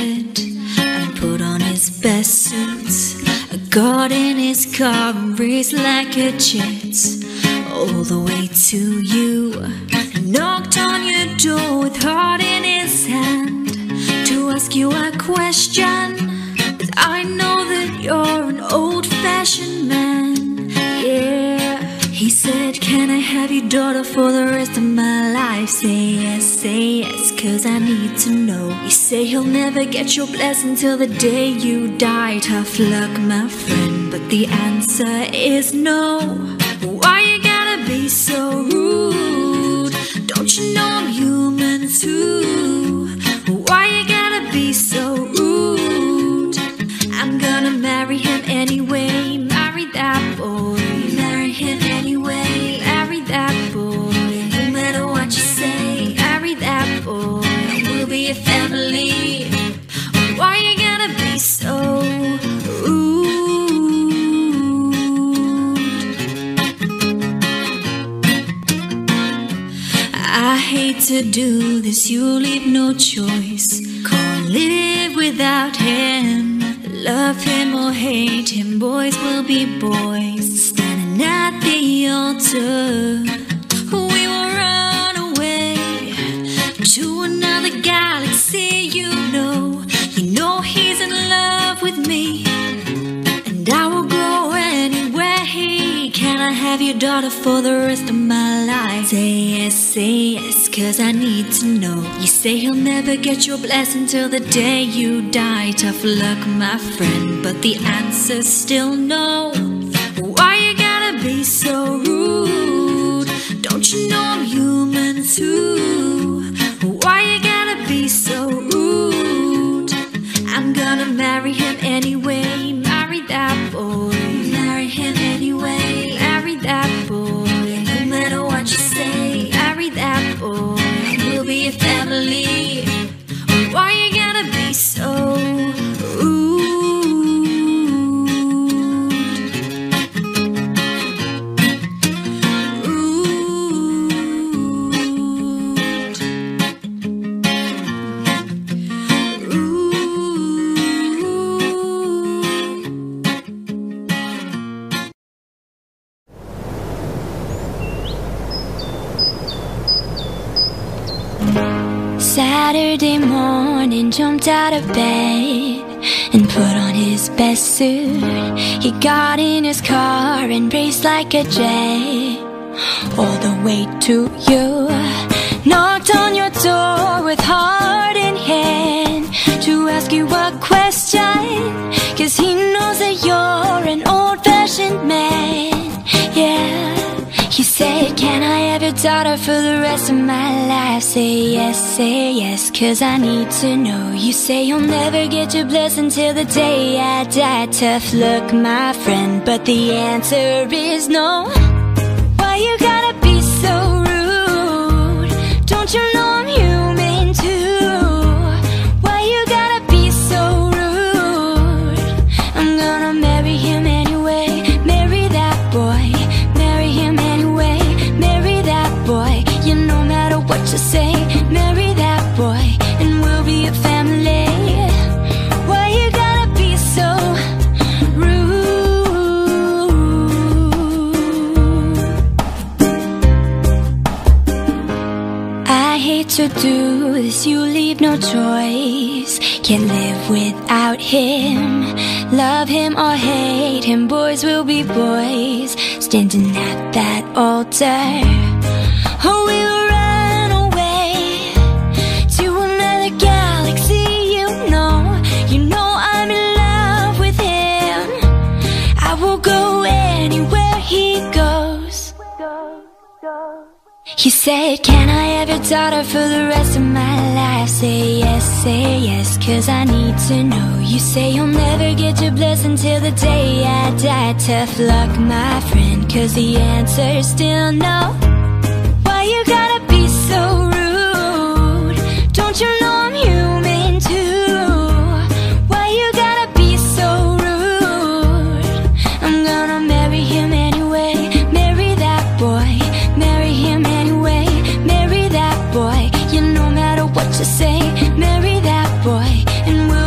jet and put on his best suits. Got in his car and raced like a jet all the way to you. Knocked on your door with heart in his hand to ask you a question. 'Cause I know that you're an old-fashioned man, yeah. He said, can I have your daughter for the rest of my life? Say yes, 'cause I need to know. You say he'll never get your blessing till the day you die. Tough luck, my friend, but the answer is no. Why you gotta be so rude? Don't you know I'm human too? Why you gotta be so rude? I'm gonna marry him anyway. Marry that boy. Marry him anyway. Marry that boy. No matter what you say, marry that boy. We'll be a family. Why you gotta be so rude? I hate to do this, you leave no choice. Can't live without him. Love him or hate him, boys will be boys. Standing at the altar, we will run away to another galaxy. You know he's in love with me, and I will go anywhere he. Can I have your daughter for the rest of my life? Say yes, 'cause I need to know. You say he'll never get your blessing till the day you die. Tough luck, my friend, but the answer's still no. Why you gotta be so rude? Don't you know I'm human too? Why you gotta be so rude? I'm gonna marry him anyway. Marry that boy. Marry him anyway. Marry that boy. No matter what you say, marry that boy. We'll be a family. Why you gotta be so rude? Saturday morning, jumped out of bed and put on his best suit. He got in his car and raced like a jet all the way to you. Knocked on your door with heart in hand to ask you a question. 'Cause he knows that you're an old-fashioned man, yeah. He said, can I have your daughter for the rest of my life? Say yes, 'cause I need to know. You say you'll never get your blessing till the day I die. Tough luck, my friend, but the answer is no. Why you gotta be so rude? Don't you know I'm human too? Why you gotta be so rude? I'm gonna marry him anyway. Marry that boy. Marry him anyway. Marry that boy. Yeah, no matter what you say, marry that boy, and we'll be a family. Why you gotta be so rude? I hate to do this, you leave no choice. Can't live without him. Love him or hate him, boys will be boys. Standing at that altar, oh, we will run away to another galaxy. You know I'm in love with him. I will go anywhere he goes. He said, can I have your daughter for the rest of my life? Say yes, 'cause I need to know. You say you'll never get your blessing till the day I die. Tough luck, my friend, 'cause the answer's still no. Why you gotta be so rude? Don't you know I'm human too? Why you gotta be so rude? I'm gonna marry him anyway. Marry that boy. Marry him anyway. Marry that boy. Yeah, no matter what you say, marry that boy, and we'll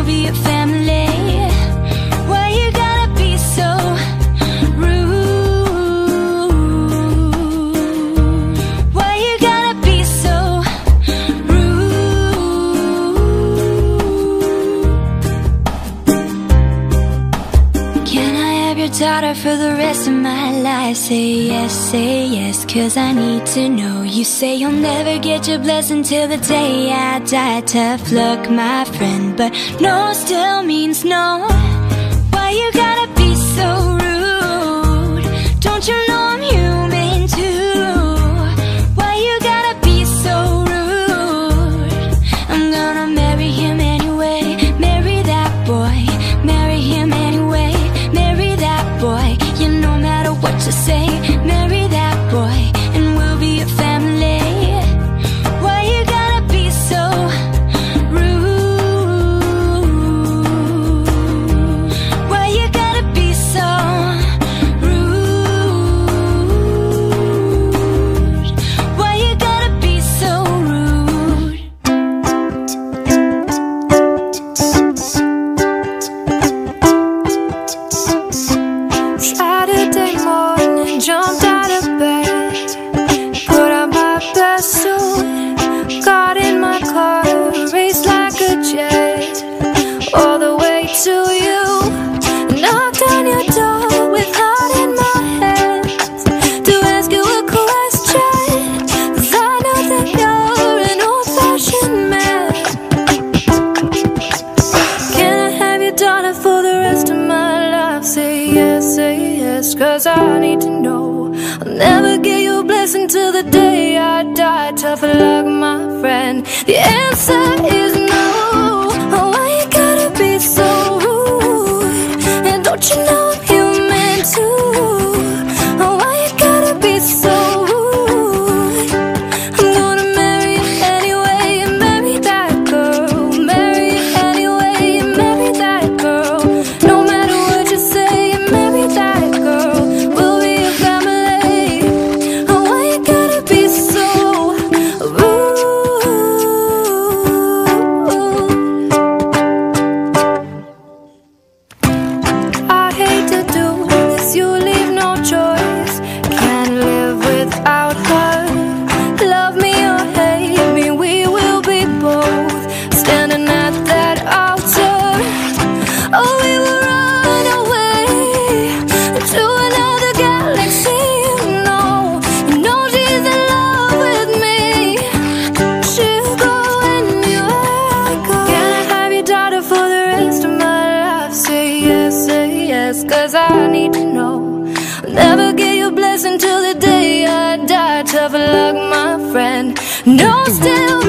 daughter for the rest of my life. Say yes, cause I need to know. You say you'll never get your blessing till the day I die. Tough luck, my friend, but no still means no. Why you gotta be so rude? Don't you know I'm human too? Why you gotta be so rude? I'm gonna marry him anyway. Marry that boy. Marry him anyway. Marry that boy. Yeah, no matter what you say, marry that boy, and we'll be a family. Why you gotta be so rude? Why you gotta be so rude? Why you gotta be so rude? Saturday morning, jumped out of bed, put on my best suit, got in my car, raced like a jet, all the way to you. Knocked on your door with heart in my hands to ask you a question, 'cause I know that you're an old-fashioned man. Can I have your daughter for the rest of my life? Say yes, 'cause I need to know. I'll never get your blessing till the day I die. Tough luck, my friend. The answer is no. Oh, why you gotta be so rude? And don't you know I'm human too? Oh, why you gotta be so rude? I'm gonna marry you anyway and marry that girl. Marry you anyway and marry that girl. No matter what you say, marry that girl. We'll be a family. Oh, why you gotta be so rude? I hate to do this, you leave no choice. Can't live without her. Love me or hate me, we will be both standing at that altar. Oh, we will run away to another galaxy. You know she's in love with me. She'll go anywhere I go. Can I have your daughter for the rest of my life? Say yes, 'cause I need to know. I'll never get your blessing till the day I die. Tough luck, my friend. No, still